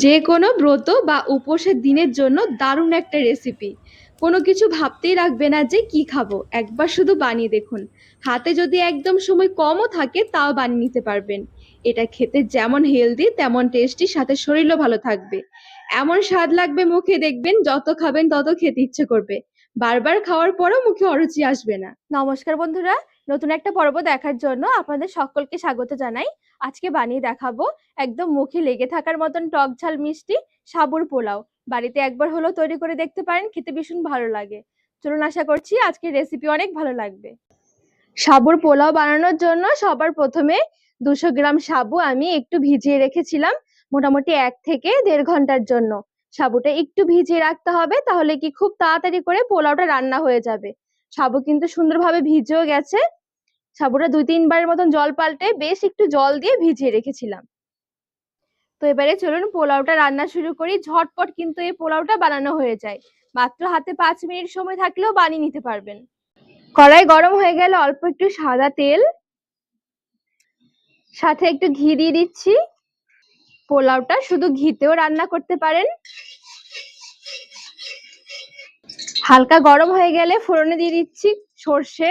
যে কোনো ব্রত বা উপোসের দিনের জন্য দারুণ একটা রেসিপি। কোনো কিছু ভাবতেই রাখবে না যে কি খাবো, একবার শুধু বানিয়ে দেখুন। হাতে যদি একদম সময় কমও থাকে তাও বানিয়ে নিতে পারবেন। এটা খেতে যেমন হেলদি তেমন টেস্টি, সাথে শরীরও ভালো থাকবে। এমন স্বাদ লাগবে মুখে, দেখবেন যত খাবেন তত খেতে ইচ্ছে করবে। বারবার খাওয়ার পরও মুখে অরুচি আসবে না। নমস্কার বন্ধুরা, নতুন একটা পর্ব দেখার জন্য আপনাদের সকলকে স্বাগত জানাই। আজকে বানিয়ে দেখাবো একদম মুখে লেগে থাকার মতন টক ঝাল মিষ্টি সাবুর পোলাও। বাড়িতে একবার হলো তৈরি করে দেখতে পারেন, খেতে ভীষণ ভালো লাগে। চলুন, আশা করছি আজকের রেসিপি অনেক ভালো লাগবে। সাবুর পোলাও বানানোর জন্য সবার প্রথমে 200 গ্রাম সাবু আমি একটু ভিজিয়ে রেখেছিলাম, মোটামুটি 1 থেকে 1.5 ঘন্টার জন্য। সাবুটা একটু ভিজিয়ে রাখতে হবে, তাহলে কি খুব তাড়াতাড়ি করে পোলাওটা রান্না হয়ে যাবে। সাবু কিন্তু সুন্দরভাবে ভিজেও গেছে। সাবুটা 2-3 বারের মতন জল পাল্টে বেশ একটু জল দিয়ে ভিজিয়ে রেখেছিলাম। তো এবারে চলুন পোলাওটা রান্না শুরু করি। ঝটপট কিন্তু এই পোলাওটা বানানো হয়ে যায়, মাত্র হাতে 5 মিনিট সময় থাকলেও বানিয়ে নিতে পারবেন। কড়াই গরম হয়ে গেলে অল্প একটু সাদা তেল, সাথে একটু ঘি দিয়ে দিচ্ছি। পোলাওটা শুধু ঘিতেও রান্না করতে পারেন। হালকা গরম হয়ে গেলে ফোড়নে দিয়ে দিচ্ছি সর্ষে,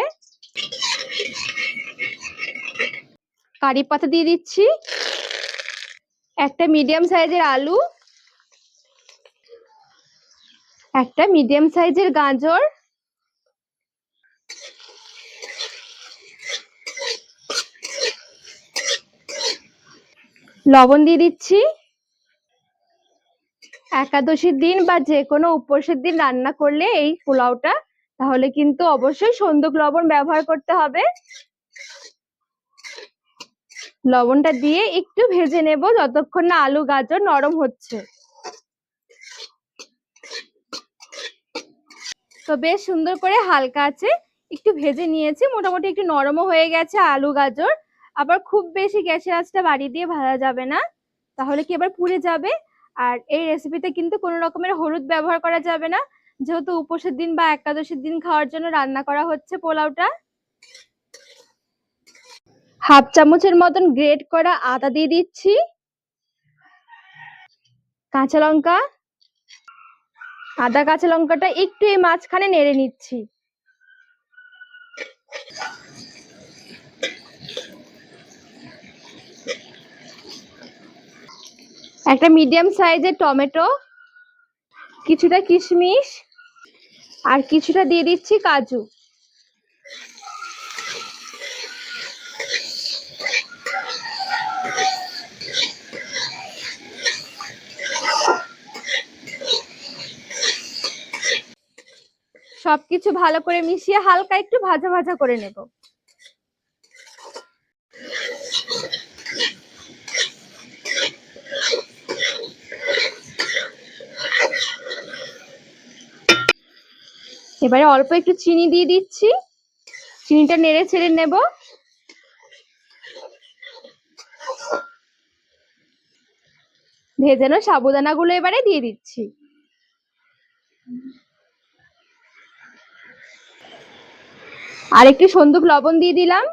কারি পাতা দিয়ে দিচ্ছি, একটা মিডিয়াম সাইজের আলু, একটা মিডিয়াম সাইজের গাজর, লবণ দিয়ে দিচ্ছি। একাদশীর দিন বা যে কোনো উপোসের দিন রান্না করলে এই পোলাওটা, তাহলে কিন্তু অবশ্যই সন্দুক লবণ ব্যবহার করতে হবে। লবণটা দিয়ে একটু ভেজে নেব যতক্ষণ না আলু গাজর নরম হচ্ছে। তো বেশ সুন্দর করে হালকা আছে একটু ভেজে নিয়েছি, মোটামুটি একটু নরমও হয়ে গেছে আলু গাজর। আবার খুব বেশি গ্যাসের আঁচটা বাড়িয়ে দিয়ে ভাজা যাবে না, তাহলে কি এবার পুড়ে যাবে। আর এই রেসিপিতে কিন্তু কোনো রকমের হলুদ ব্যবহার করা যাবে না, যেহেতু উপোসের দিন বা একাদশীর দিন খাওয়ার জন্য রান্না করা হচ্ছে পোলাওটা। হাফ চামচের মতন গ্রেট করা আদা দিয়ে দিচ্ছি, কাঁচা লঙ্কা। আদা কাঁচা লঙ্কাটা একটু এই মাঝখানে নেড়ে নিচ্ছি। একটা মিডিয়াম সাইজের টমেটো, কিছুটা কিশমিশ, আর কিছুটা দিয়ে দিচ্ছি কাজু। সবকিছু ভালো করে মিশিয়ে হালকা একটু ভাজা ভাজা করে নেব। এবারে অল্প একটু চিনি দিয়ে দিচ্ছি, চিনিটা নেড়ে ছেড়ে নেব। ভেজানো সাবুদানা গুলো এবারে দিয়ে দিচ্ছি। আর একটু সন্দুক লবণ দিয়ে দিলাম।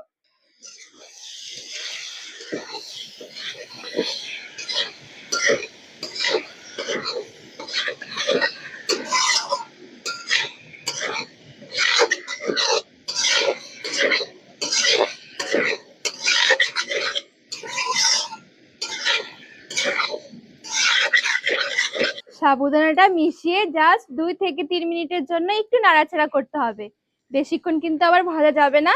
সাবুদানাটা মিশিয়ে জাস্ট 2 থেকে 3 মিনিটের জন্য একটু নাড়াচাড়া করতে হবে, বেশিক্ষণ কিন্তু আবার ভাজা যাবে না।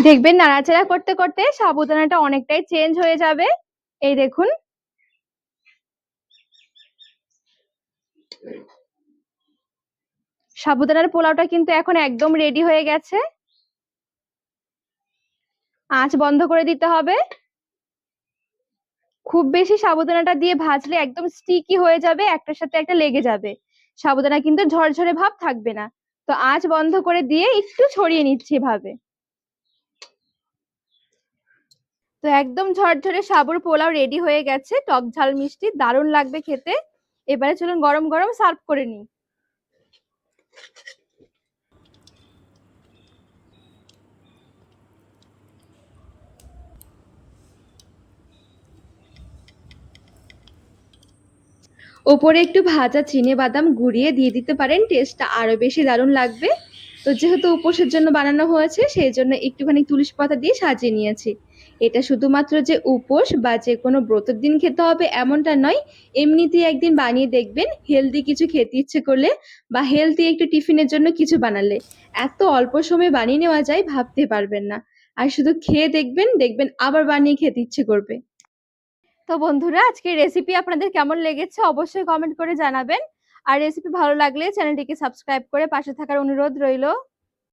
দেখবেন নাড়াচাড়া করতে করতে সাবুদানাটা অনেকটাই চেঞ্জ হয়ে যাবে। এই দেখুন, সাবুদানার পোলাওটা কিন্তু এখন একদম রেডি হয়ে গেছে। আঁচ বন্ধ করে দিতে হবে। খুব বেশি সাবুদানাটা দিয়ে ভাজলে একদম স্টিকি হয়ে যাবে, একটার সাথে একটা লেগে যাবে। সাবুদানা কিন্তু ঝরঝরে ভাব থাকবে না। তো আঁচ বন্ধ করে দিয়ে একটু ছড়িয়ে নিচ্ছি ভাবে। তো একদম ঝরঝরে সাবুর পোলাও রেডি হয়ে গেছে, টক ঝাল মিষ্টি, দারুণ লাগবে খেতে। এবারে চলুন গরম গরম সার্ভ করে নিই। ওপরে একটু ভাজা বাদাম গুঁড়িয়ে দিয়ে দিতে পারেন, টেস্টটা আরো বেশি দারুণ লাগবে। তো যেহেতু উপোসের জন্য বানানো হয়েছে সেই জন্য একটুখানি তুলসী পাতা দিয়ে সাজিয়ে নিয়েছি। এটা শুধুমাত্র যে উপোস বা যে কোনো ব্রতের দিন খেতে হবে এমনটা নয়, এমনিতেই একদিন বানিয়ে দেখবেন, হেলদি কিছু খেতে ইচ্ছে করলে বা হেলদি একটু টিফিনের জন্য কিছু বানালে এত অল্প সময়ে বানিয়ে নেওয়া যায় ভাবতে পারবেন না। আর শুধু খেয়ে দেখবেন, দেখবেন আবার বানিয়ে খেতে ইচ্ছে করবে। তো বন্ধুরা, আজকের রেসিপি আপনাদের কেমন লেগেছে অবশ্যই কমেন্ট করে জানাবেন। আর রেসিপি ভালো লাগলে চ্যানেলটিকে সাবস্ক্রাইব করে পাশে থাকার অনুরোধ রইল।